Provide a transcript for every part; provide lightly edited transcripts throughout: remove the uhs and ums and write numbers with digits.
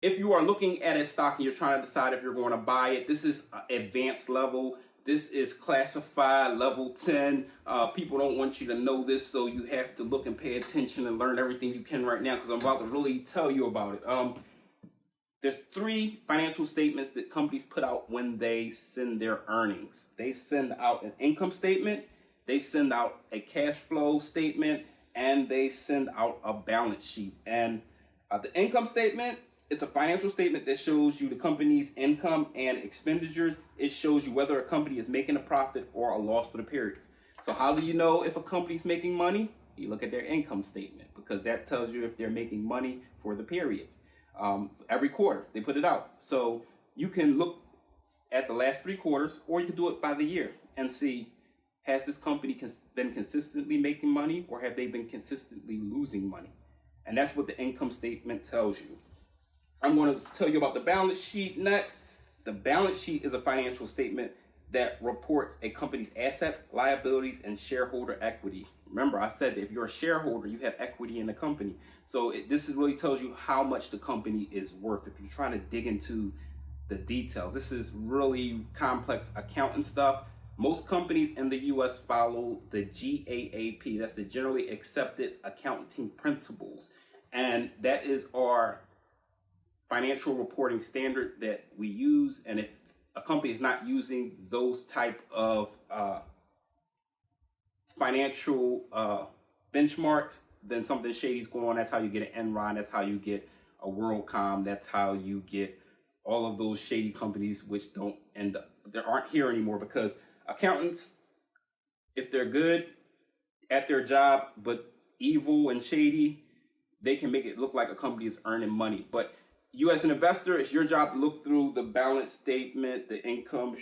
if you are looking at a stock and you're trying to decide if you're going to buy it, this is advanced level. This is classified level 10. People don't want you to know this, so you have to look and pay attention and learn everything you can right now, because I'm about to really tell you about it. There's 3 financial statements that companies put out when they send their earnings. They send out an income statement, they send out a cash flow statement, and they send out a balance sheet. And the income statement, it's a financial statement that shows you the company's income and expenditures. It shows you whether a company is making a profit or a loss for the periods. So how do you know if a company's making money? You look at their income statement, because that tells you if they're making money for the period. Every quarter they put it out. So you can look at the last 3 quarters, or you can do it by the year and see, has this company been consistently making money, or have they been consistently losing money? And that's what the income statement tells you. I'm going to tell you about the balance sheet next. The balance sheet is a financial statement that reports a company's assets, liabilities, and shareholder equity. Remember, I said that if you're a shareholder, you have equity in the company. So this really tells you how much the company is worth if you're trying to dig into the details. This is really complex accounting stuff. Most companies in the US follow the GAAP. That's the Generally Accepted Accounting Principles. And that is our financial reporting standard that we use. And if a company is not using those type of financial benchmarks, then something shady's going on. That's how you get an Enron. That's how you get a WorldCom. That's how you get all of those shady companies, which don't end up, they aren't here anymore, because accountants, if they're good at their job but evil and shady, they can make it look like a company is earning money. But you as an investor, it's your job to look through the balance statement, the income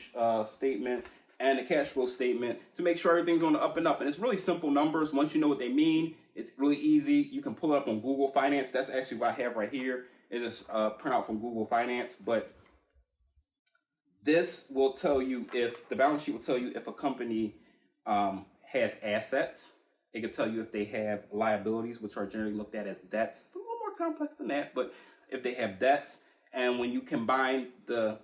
statement, and the cash flow statement to make sure everything's on the up and up. And it's really simple numbers. Once you know what they mean, it's really easy. You can pull it up on Google Finance. That's actually what I have right here. It is a printout from Google Finance. But this will tell you if, the balance sheet will tell you if a company has assets. It could tell you if they have liabilities, which are generally looked at as debts. It's a little more complex than that, but if they have debts. And when you combine the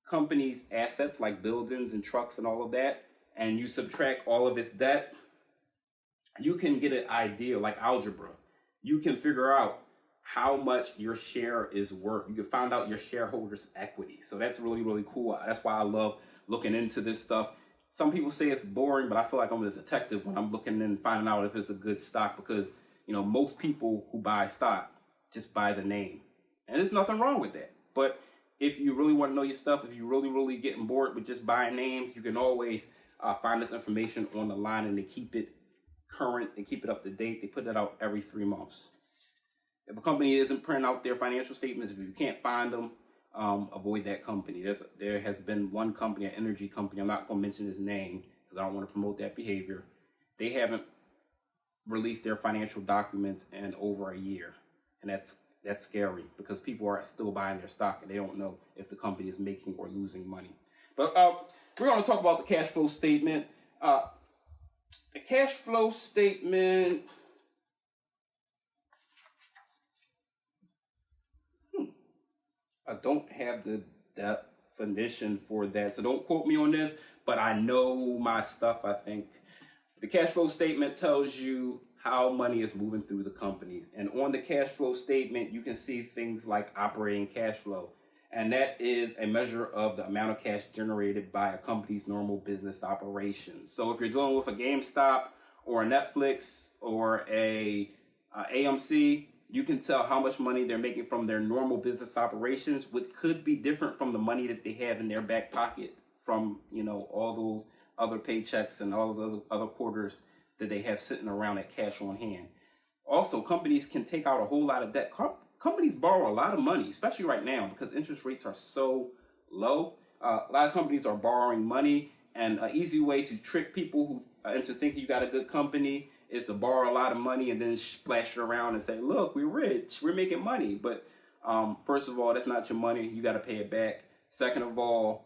company's assets like buildings and trucks and all of that, and you subtract all of its debt, you can get an idea, like algebra. You can figure out how much your share is worth. You can find out your shareholders' equity. So that's really, really cool. That's why I love looking into this stuff. Some people say it's boring, but I feel like I'm a detective when I'm looking and finding out if it's a good stock, because, you know, most people who buy stock just buy the name. And there's nothing wrong with that. But if you really want to know your stuff, if you're really, really getting bored with just buying names, you can always find this information on the line, and they keep it current, they keep it up to date. They put that out every 3 months. If a company isn't printing out their financial statements, if you can't find them, avoid that company. There has been one company, an energy company, I'm not going to mention his name because I don't want to promote that behavior. They haven't released their financial documents in over a year. And that's scary, because people are still buying their stock and they don't know if the company is making or losing money. But we're going to talk about the cash flow statement. The cash flow statement, I don't have the definition for that, so don't quote me on this, but I know my stuff, I think. The cash flow statement tells you how money is moving through the company. And on the cash flow statement, you can see things like operating cash flow. And that is a measure of the amount of cash generated by a company's normal business operations. So if you're dealing with a GameStop or a Netflix or a AMC, you can tell how much money they're making from their normal business operations, which could be different from the money that they have in their back pocket from, you know, all those other paychecks and all of those other quarters that they have sitting around at cash on hand. Also, companies can take out a whole lot of debt. Companies borrow a lot of money, especially right now, because interest rates are so low. A lot of companies are borrowing money, and an easy way to trick people into thinking you got a good company is to borrow a lot of money and then flash it around and say, look, we're rich, we're making money. But first of all, that's not your money. You got to pay it back. Second of all,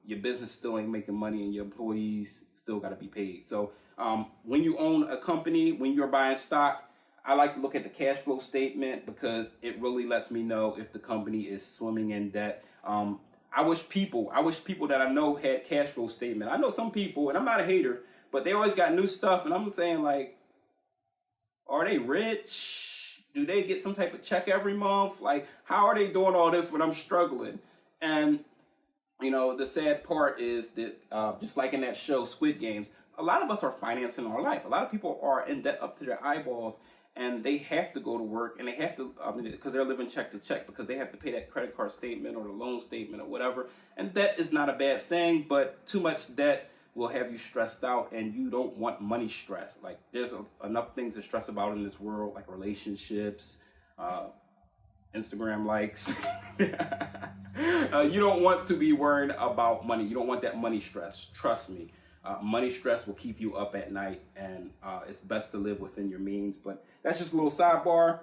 your business still ain't making money, and your employees still got to be paid. So when you own a company, when you're buying stock, I like to look at the cash flow statement because it really lets me know if the company is swimming in debt. I wish people that I know had cash flow statement. I know some people, and I'm not a hater, but they always got new stuff, and I'm saying like, are they rich? Do they get some type of check every month? Like, how are they doing all this when I'm struggling? And you know, the sad part is that just like in that show Squid Games, a lot of us are financing our life. A lot of people are in debt up to their eyeballs, and they have to go to work, and they have to, because they're living check to check, because they have to pay that credit card statement or the loan statement or whatever. And debt is not a bad thing, but too much debt will have you stressed out, and you don't want money stress. Like, there's enough things to stress about in this world, like relationships, Instagram likes. You don't want to be worried about money. You don't want that money stress. Trust me. Money stress will keep you up at night, and it's best to live within your means. But that's just a little sidebar.